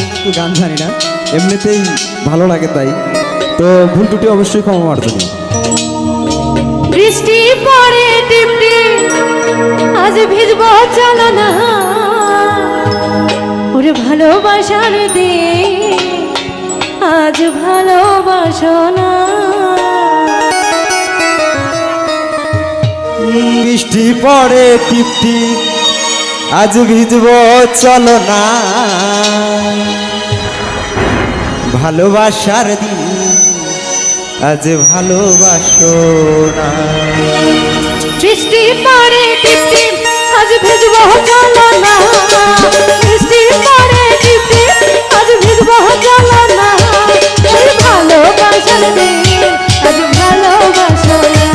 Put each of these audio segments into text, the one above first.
একটু গান জানি না, এমনিতেই ভালো লাগে তাই। তো ভুল টুটি অবশ্যই ক্ষমা মার্জনী। বৃষ্টি পড়ে টিপটি আজ ভিজব চলো না, ওরে ভালোবাসার দিন আজ ভালোবাসো না। বৃষ্টি পড়ে টিপটি আজ ভিজব চলো না, ভালোবাসার দিন আজ ভালোবাসো না। বৃষ্টি পড়ে টিপটি আজ ভিজব চলো না, বৃষ্টি পড়ে টিপটি আজ ভিজব চলো না, ওরে ভালোবাসার দিন আজ ভালোবাসো না,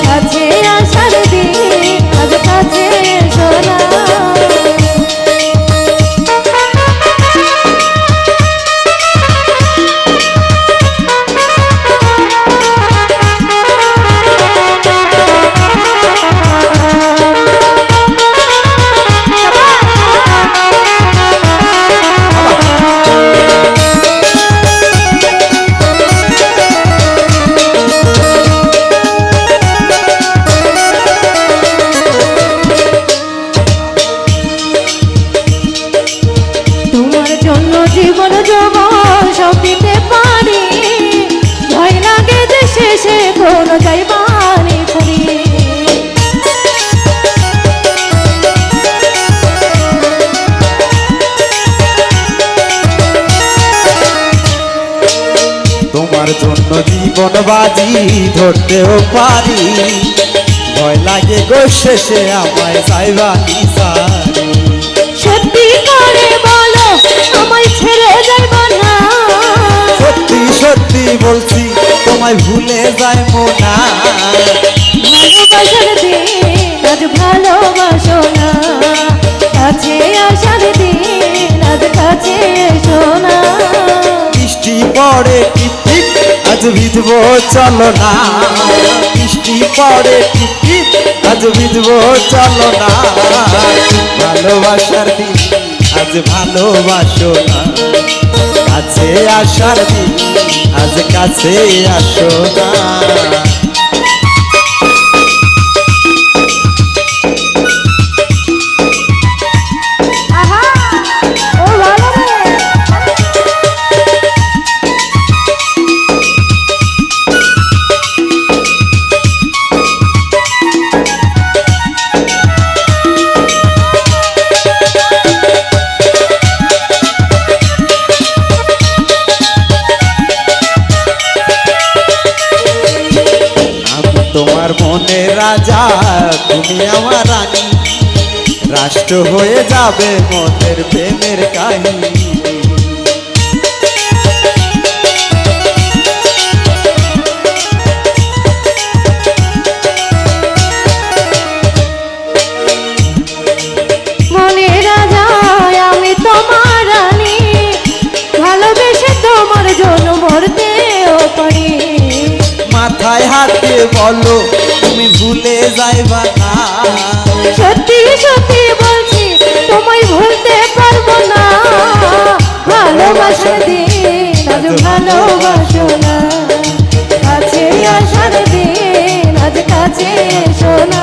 কাছে আসার দিন আজ কাছে এসো না। জীবন যৌবন সব দিতে পারি, ভয় লাগে যে শেষে কোন যাইবানি ছড়ি। তোমার জন্য জীবন বাজি ধরতেও পারি, ভয় লাগে গো শেষে আমায় যাইবানি সারি। সত্যি করে বলো আমায় ছেড়ে যাইবা না, সত্যি সত্যি বলছি তোমায় ভুলে যাইবো না, ভালোবাসার দিন আজ ভালোবাসো না, কাছে আসার দিন আজ কাছে এসো না। বৃষ্টি পড়ে টিপ টিপ আজ ভিজব চলো না, বৃষ্টি পড়ে টিপ টিপ আজ ভিজব চলো না, ভালোবাসার দিন আজ ভালোবাসো না, কাছে আসার দিন আজ কাছে আসো না। তোমার মনে রাজা তুমি আমার রানী, রাষ্ট্র হয়ে যাবে মনের প্রেমের কাহিনী। মনে রাজা আমি তোমার রানী, ভালোবেসে তোমার জন্য মরতেও পারি। মাথায় হাত দিয়ে বলো তুমি ভুলে যাইবা না, সত্যি সত্যি বলছি তোমায় ভুলতে পারবো না, ভালোবাসার দিন আজ ভালোবাসো না, কাছে আসার দিন আজ কাছে এসো না।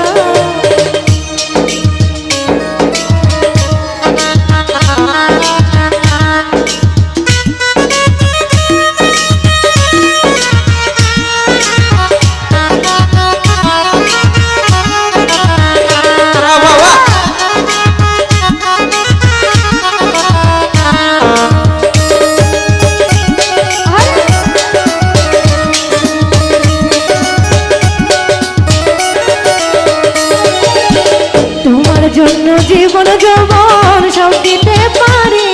জন্য জীবন যৌবন সব দিতে পারি,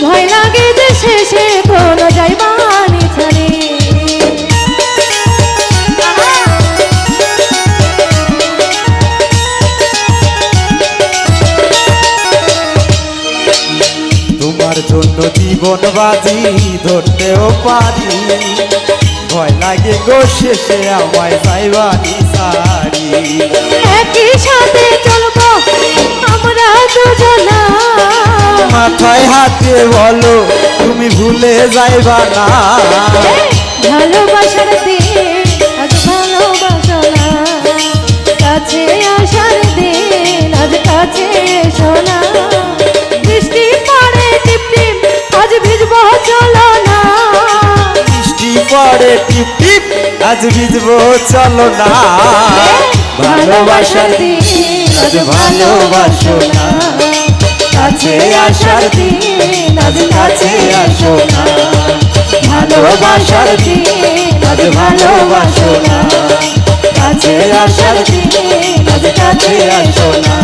ভয় লাগে যে শেষে কোন যাইবানি ছাড়ি। তোমার জন্য জীবন বাজি ধরতেও পারি, ভয় লাগে গো শেষে আমায় যাইবানি সারি। একই সাথে চলবো আমরা দুজন। না মাথায় হাত দিয়ে বলো তুমি ভুলে যাইবা না। ভালোবাসার দিন আজ ভালোবাসো না, কাছে আসার দিন আজ কাছে এসো না। বৃষ্টি পড়ে টিপ টিপ আজ ভিজবো চলো না, বৃষ্টি পড়ে টিপ টিপ আজ ভিজবো চলো না। ভালোবাসার দিন আজ ভালোবাসো না, কাছে আসার দিন আজ কাছে আসো না। ভালোবাসার দিন আজ ভালোবাসো না, কাছে আসার দিন আজ কাছে আসো না।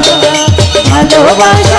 ভালোবাসা